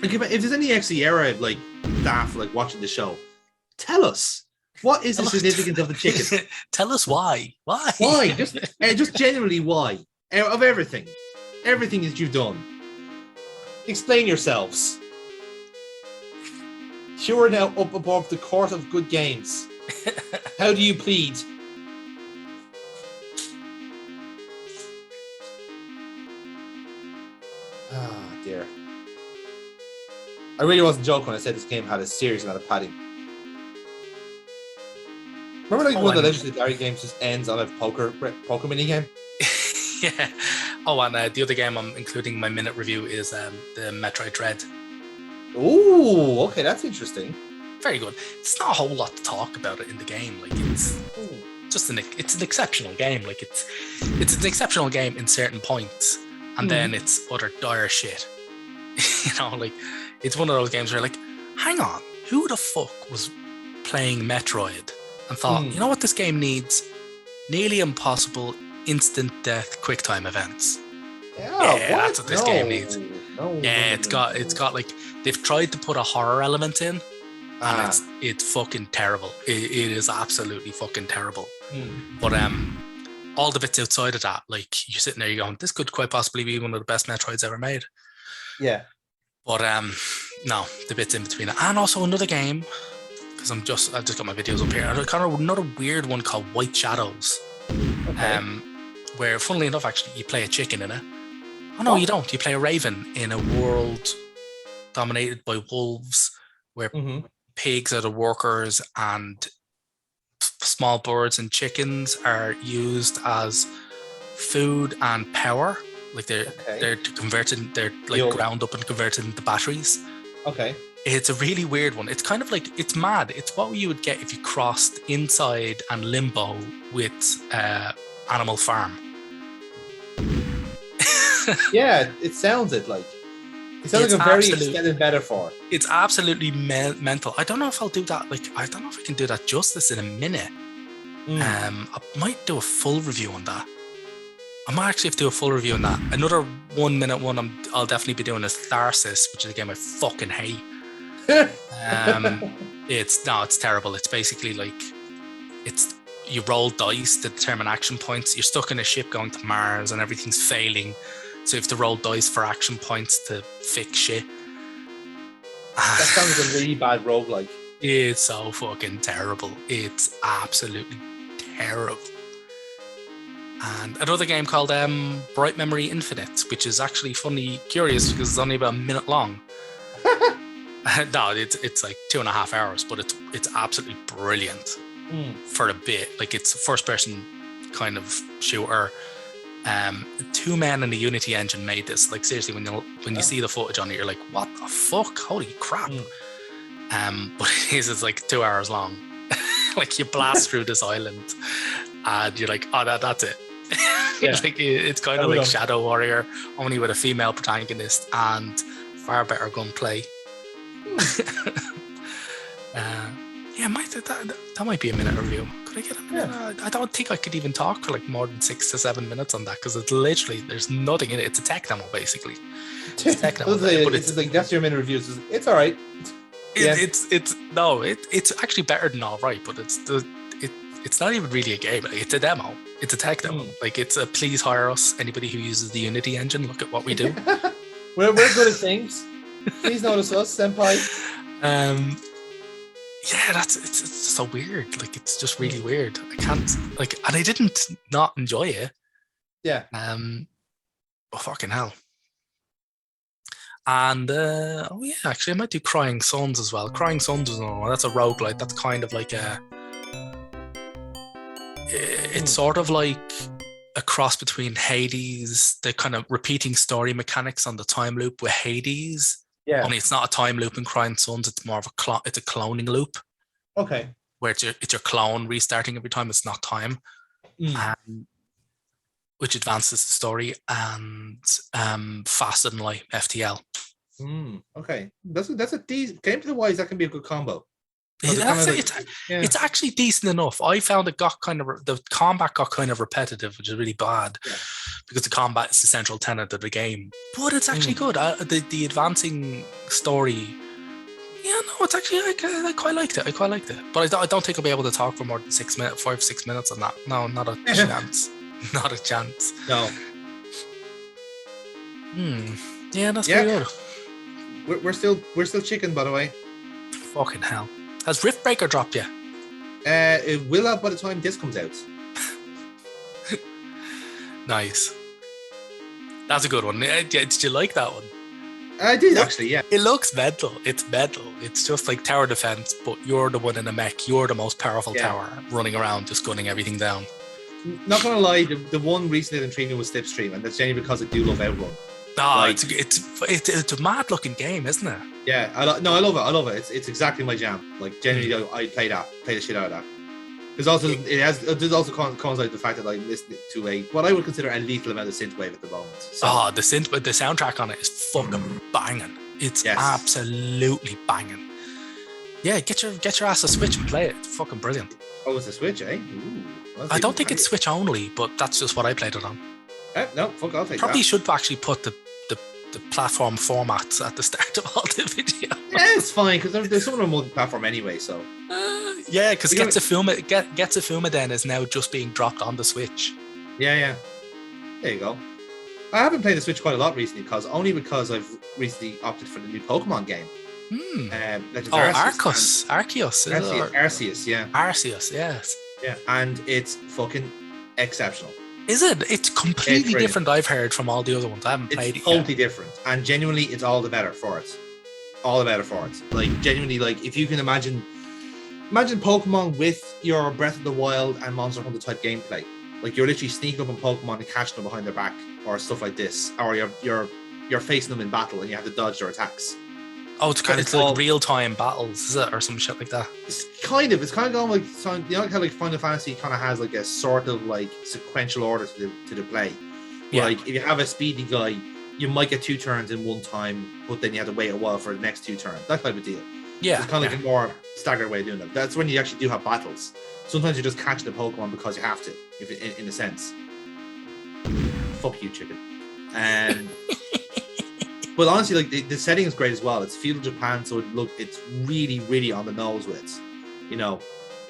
Like, if there's any Sierra like staff like watching the show, tell us what is the significance of the chicken? Tell us why. Why? Why? Just genuinely why? Of everything that you've done, explain yourselves. You are now up above the court of good games. How do you plead? Ah, dear. I really wasn't joking when I said this game had a serious amount of padding. Remember, like, one of the legendary games just ends on a poker mini game? Yeah. Oh, and the other game I'm including in my minute review is the Metroid Dread. Oh, okay, that's interesting. Very good. It's not a whole lot to talk about it in the game. Like, it's just it's an exceptional game. Like, it's an exceptional game in certain points, and then it's utter dire shit. Like, it's one of those games where, like, hang on, who the fuck was playing Metroid and thought, you know what this game needs? Nearly impossible instant death QuickTime events. That's what this game needs. It's got like, they've tried to put a horror element in, and it's fucking terrible. It is absolutely fucking terrible. But all the bits outside of that, like, you're sitting there, you're going, this could quite possibly be one of the best Metroids ever made. Yeah. But no, the bits in between it, and also another game, because I've just got my videos up here. Kind of another weird one called White Shadows. Okay. Where, funnily enough, actually, you play a chicken in it. Oh no, you don't. You play a raven in a world dominated by wolves, where pigs are the workers, and small birds and chickens are used as food and power. Like, they're converted, they're like ground up and converted into batteries. Okay. It's a really weird one. It's kind of like, it's mad. It's what you would get if you crossed Inside and Limbo with Animal Farm. Yeah, it sounds like. It sounds like a very extended metaphor. It's absolutely mental. I don't know if I'll do that. Like, I don't know if I can do that justice in a minute. I might do a full review on that. I might actually have to do a full review on that. Another 1 minute one I'll definitely be doing is Tharsis, which is a game I fucking hate. It's terrible. It's basically like, you roll dice to determine action points. You're stuck in a ship going to Mars and everything's failing, so you have to roll dice for action points to fix shit. That sounds like a really bad roguelike. It's so fucking terrible. It's absolutely terrible. And another game called Bright Memory Infinite, which is actually funny, curious, because it's only about a minute long. No, it's like 2.5 hours, but it's absolutely brilliant for a bit. Like, it's a first-person kind of shooter. 2 men in the Unity engine made this. Like, seriously, when you see the footage on it, you're like, what the fuck? Holy crap. But it's like 2 hours long. Like, you blast through this island and you're like, oh, that's it. Like, it's kind of like Shadow Warrior, only with a female protagonist and far better gunplay. That might be a minute review. Could I get a minute? I don't think I could even talk for like more than 6 to 7 minutes on that, because it's literally, there's nothing in it. It's a tech demo, basically. It's a tech demo, but it's like, that's your minute review. It's all right. It's actually better than all right, but it's not even really a game. Like, it's a demo. It's a tech demo. Like, it's a please hire us. Anybody who uses the Unity engine, look at what we do. We're good at things. Please notice us, senpai. It's so weird. Like, it's just really weird. I can't, like, and I didn't not enjoy it. Yeah. Oh, fucking hell. And actually, I might do Crying Suns as well. Crying Suns is another one. That's a roguelite. That's kind of like it's sort of like a cross between Hades, the kind of repeating story mechanics on the time loop with Hades. Yeah. Only it's not a time loop in Crying Suns. It's more of it's a cloning loop. Okay. Where it's your clone restarting every time. It's not time. Which advances the story, and faster than light FTL. Okay. That's a decent gameplay-wise. That can be a good combo. It's actually decent enough. I found it got the combat got kind of repetitive, which is really bad, because the combat is the central tenet of the game. But it's actually good. The advancing story. Yeah, no, it's actually I quite liked it. I quite liked it, but I don't think I'll be able to talk for more than 6 minutes, 5-6 minutes on that. No, not a chance. Not a chance. No. Yeah, that's pretty good. We're still chicken, by the way. Fucking hell. Has Riftbreaker dropped yet? It will have by the time this comes out. Nice. That's a good one. Did you like that one? I did actually, yeah. It looks mental. It's mental. It's just like tower defense, but you're the one in a mech. You're the most powerful tower running around, just gunning everything down. Not gonna lie, the one recently that intrigued me was Slipstream, and that's genuinely because I do love Outrun. Oh, it's a mad looking game, isn't it? Yeah, I love it. It's exactly my jam. Like genuinely, I play the shit out of that. Because also it also comes out the fact that I listen to what I would consider a lethal amount of synthwave at the moment. So. The soundtrack on it is fucking banging. It's absolutely banging. Yeah, get your ass a Switch and play it. It's fucking brilliant. Oh, it's a Switch, eh? Ooh, I don't think it's Switch only, but that's just what I played it on. No, fuck, I'll take Probably that. should actually put the platform formats at the start of all the videos. Yeah, it's fine because there's some of them multi-platform anyway. So yeah, because Getsufuma then is now just being dropped on the Switch. Yeah. There you go. I haven't played the Switch quite a lot recently because I've recently opted for the new Pokemon game. Arceus. Arceus, yeah. Arceus, yes. Yeah, and it's fucking exceptional. Is it? It's completely different. I've heard from all the other ones. I haven't played it. It's totally different, and genuinely, it's all the better for it. All the better for it. Like genuinely, like if you can imagine Pokemon with your Breath of the Wild and Monster Hunter type gameplay. Like you're literally sneaking up on Pokemon and catching them behind their back, or stuff like this, or you're facing them in battle and you have to dodge their attacks. Oh, it's like real-time battles, is it, or some shit like that? It's kind of going like, you know how like Final Fantasy kind of has like a sort of like sequential order to the play. Yeah. Like if you have a speedy guy, you might get 2 turns in one time, but then you have to wait a while for the next 2 turns. That type of deal. Yeah, it's kind of like a more staggered way of doing it. That's when you actually do have battles. Sometimes you just catch the Pokemon because you have to, if in a sense. Fuck you, chicken. But honestly, like the setting is great as well. It's feudal Japan, so it's really, really on the nose with it, you know.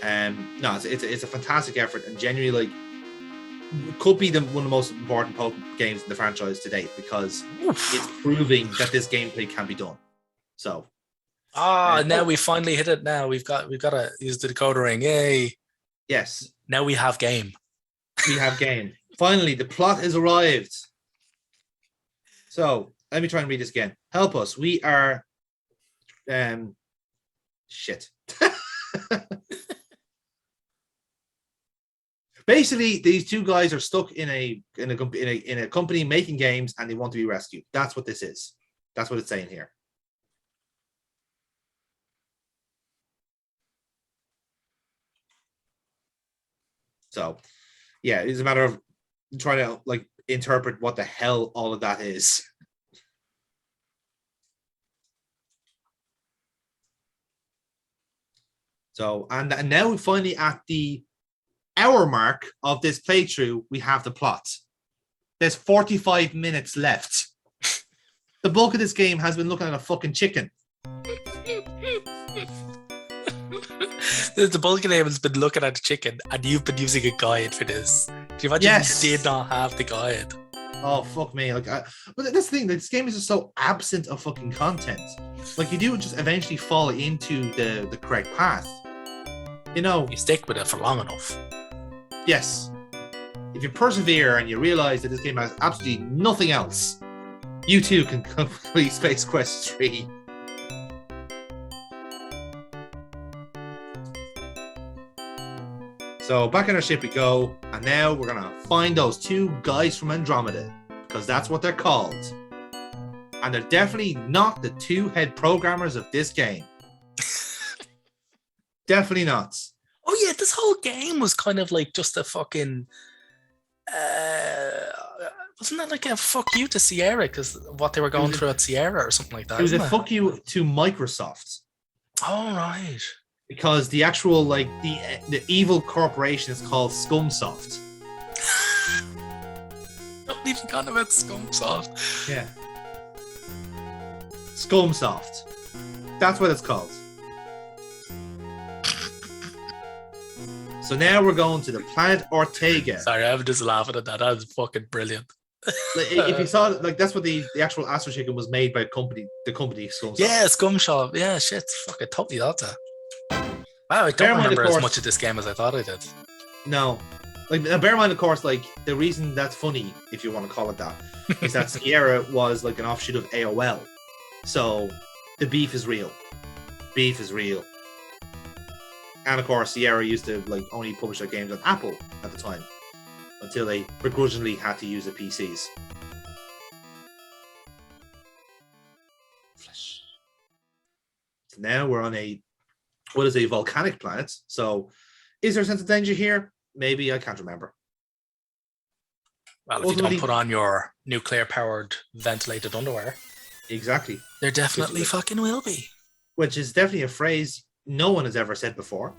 No, it's a fantastic effort, and genuinely like could be one of the most important games in the franchise to date because it's proving that this gameplay can be done. So, now we finally hit it. Now we've got to use the decoder ring. Yay! Yes. Now we have game. We have game. Finally, the plot has arrived. So. Let me try and read this again. Help us. We are shit. Basically, these 2 guys are stuck in a company making games and they want to be rescued. That's what this is. That's what it's saying here. So, yeah, it's a matter of trying to like interpret what the hell all of that is. So, and now we're finally at the hour mark of this playthrough, we have the plot. There's 45 minutes left. The bulk of this game has been looking at a fucking chicken. The bulk of the game has been looking at a chicken, and you've been using a guide for this. Do you imagine you did not have the guide? Oh, fuck me. But that's the thing, this game is just so absent of fucking content. Like, you do just eventually fall into the correct path. You know, you stick with it for long enough. Yes. If you persevere and you realize that this game has absolutely nothing else, you too can complete Space Quest 3. So back on our ship we go, and now we're gonna find those 2 guys from Andromeda, because that's what they're called. And they're definitely not the 2 head programmers of this game. Definitely not. Oh yeah, this whole game was kind of like just a fucking wasn't that like a fuck you to Sierra because what they were going through at Sierra or something like that? It was a fuck you to Microsoft. Oh right. Because the actual like the evil corporation is called Scumsoft. Not even gone about Scumsoft. Yeah. Scumsoft. That's what it's called. So now we're going to the planet Ortega. Sorry, I'm just laughing at that. That was fucking brilliant. Like, if you saw it, like that's what the actual Astro Chicken was made by the company Scumsoft. Yeah, Scumshop. Yeah, shit. Fucking totally thought that. Wow, I don't remember as much of this game as I thought I did. No. Like, bear in mind, of course, like, the reason that's funny, if you want to call it that, is that Sierra was like an offshoot of AOL. So, the beef is real. Beef is real. And of course, Sierra used to like only publish their games on Apple at the time, until they begrudgingly had to use the PCs. So now we're on a volcanic planet. So, is there a sense of danger here? Maybe, I can't remember. Well, if you don't put on your nuclear-powered ventilated underwear. Exactly. There definitely fucking will be. Which is definitely a phrase no one has ever said before.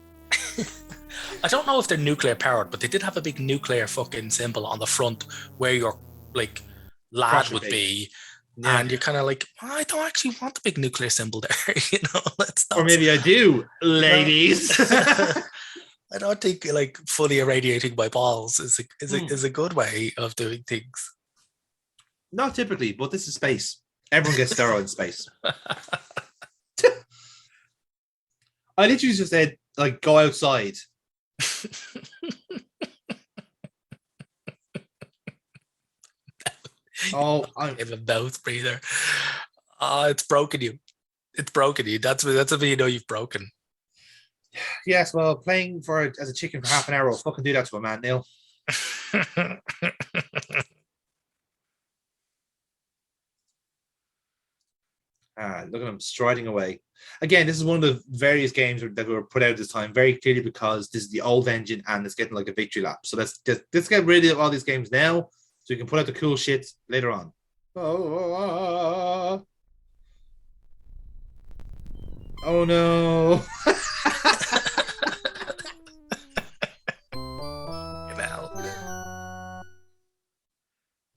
I don't know if they're nuclear-powered, but they did have a big nuclear fucking symbol on the front where your, like, lad would be. Yeah. And you're kind of like, I don't actually want the big nuclear symbol there, you know? Or maybe I do, ladies. I don't think like fully irradiating my balls is a good way of doing things. Not typically, but this is space. Everyone gets steroids in space. I literally just said, like, go outside. Oh, I have a mouth breather. Oh, it's broken you. It's broken you. That's how you know you've broken. Yes, well, playing as a chicken for half an hour will fucking do that to a man, Neil. Look at him striding away. Again, this is one of the various games that were put out this time, very clearly because this is the old engine and it's getting like a victory lap. So let's get rid of all these games now, so we can put out the cool shit later on. Oh no.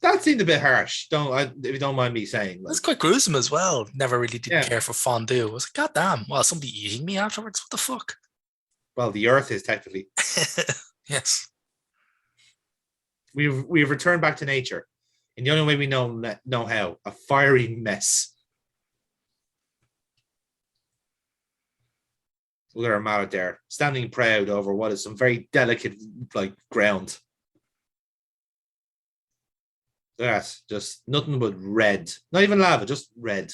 That seemed a bit harsh. If you don't mind me saying. That's quite gruesome as well. Never really did care for fondue. I was like, God damn, well, somebody eating me afterwards? What the fuck? Well, the Earth is technically. Yes. We've returned back to nature. And the only way we know how, a fiery mess. Look at our mallet there, standing proud over what is some very delicate, like, ground. That's just nothing but red. Not even lava, just red.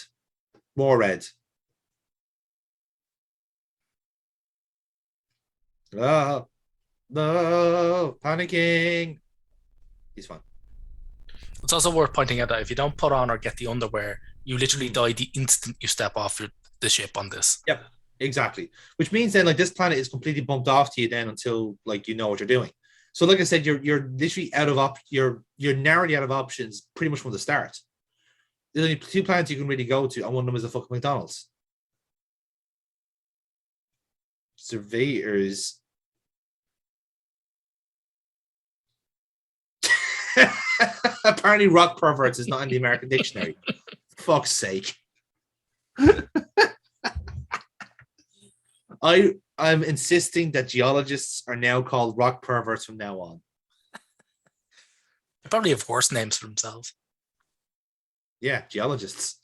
More red. Oh, no, panicking. He's fine. It's also worth pointing out that if you don't put on or get the underwear, you literally die the instant you step off the ship on this. Yep, exactly. Which means then, like, this planet is completely bumped off to you then until, like, you know what you're doing. So, like I said, you're literally out of you're narrowly out of options pretty much from the start. There's only 2 planets you can really go to, and one of them is a fucking McDonald's. Surveyors. Apparently, rock perverts is not in the American dictionary. Fuck's sake. I'm insisting that geologists are now called rock perverts from now on. They probably have worse names for themselves. Yeah, geologists.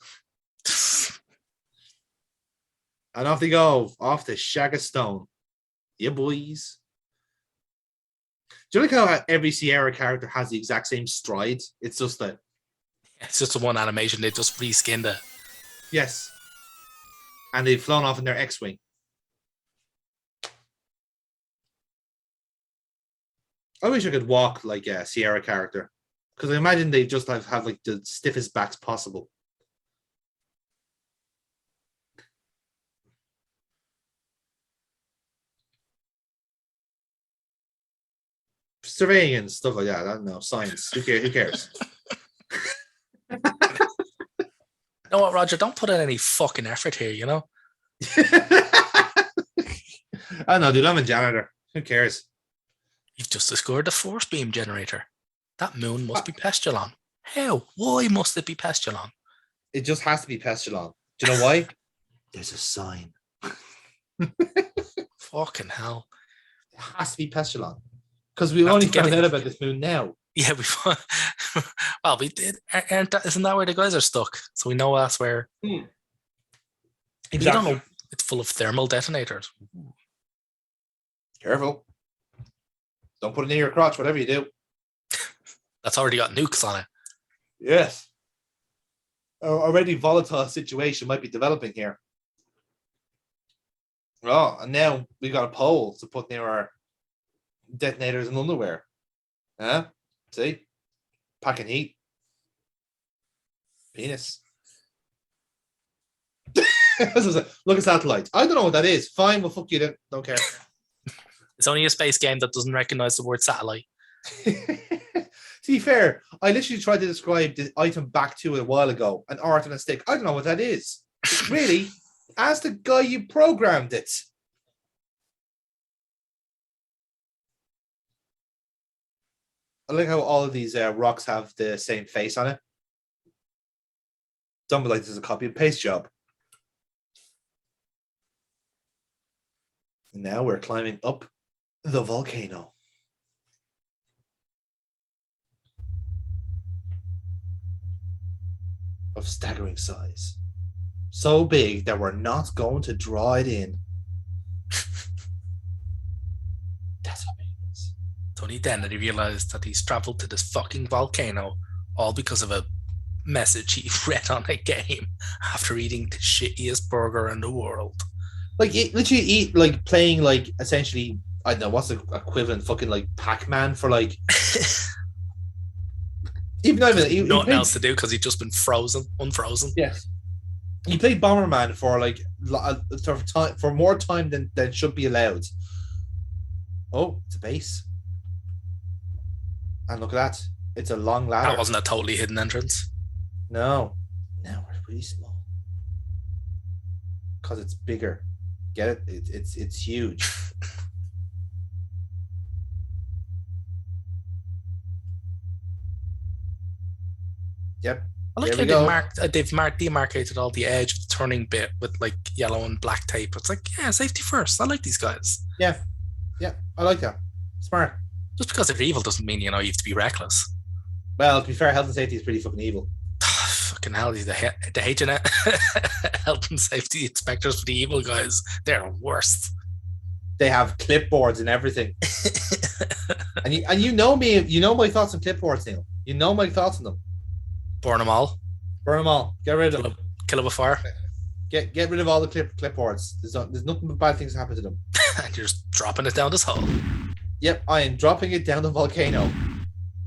And off they go, off to Shag a Stone. Yeah, boys. Do you like how every Sierra character has the exact same stride? It's just that. It's just the one animation. They just reskinned it. Yes. And they've flown off in their X-Wing. I wish I could walk like a Sierra character, because I imagine they just have like the stiffest backs possible. Surveying and stuff like that. I don't know. Science. Who cares? You know what, Roger? Don't put in any fucking effort here, you know? I don't know, dude. I'm a janitor. Who cares? You've just discovered the force beam generator. That moon must be Pestilon. How? Why must it be Pestilon? It just has to be Pestilon. Do you know why? There's a sign. Fucking hell. It has to be Pestilon. Because we only found out about this moon now. Yeah, well, we did. Isn't that where the guys are stuck? So we know that's where. Exactly. We don't know. It's full of thermal detonators. Careful. Don't put it near your crotch, whatever you do. That's already got nukes on it. Yes. Already volatile situation might be developing here. Oh, and now we got a pole to put near our detonators and underwear. Huh? See? Packing heat. Penis. Look at satellite. I don't know what that is. Fine, well, fuck you then. Don't care. It's only a space game that doesn't recognize the word satellite. To be fair, I literally tried to describe the item back to it a while ago, an art on a stick. I don't know what that is. Really? Ask the guy you programmed it. I like how all of these rocks have the same face on it. Don't be like this is a copy and paste job. And now we're climbing up the volcano. Of staggering size. So big that we're not going to draw it in. That's how big it is. It's only then that he realized that he's traveled to this fucking volcano all because of a message he read on a game after eating the shittiest burger in the world. Like, literally like playing, like, essentially, I don't know, what's the equivalent, fucking, like, Pac-Man for, like... Nothing else to do because he'd just been unfrozen. Yes. He played Bomberman for, like, for more time than should be allowed. Oh, it's a base. And look at that. It's a long ladder. That wasn't a totally hidden entrance. No. Now we're pretty small. Because it's bigger. Get it? It's huge. Yep. I like how they've demarcated all the edge of the turning bit with like yellow and black tape. It's like, yeah, safety first. I like these guys. Yeah. I like that. Smart. Just because they're evil doesn't mean, you have to be reckless. Well, to be fair, health and safety is pretty fucking evil. Fucking hell, the HNet health and safety inspectors for the evil guys, they're the worst. They have clipboards and everything. and you know me, you know my thoughts on clipboards, Neil. You know my thoughts on them. Burn them all. Get rid of them. Kill them with fire. Get rid of all the clipboards. There's nothing but bad things happen to them. And you're just dropping it down this hole. Yep, I am dropping it down the volcano.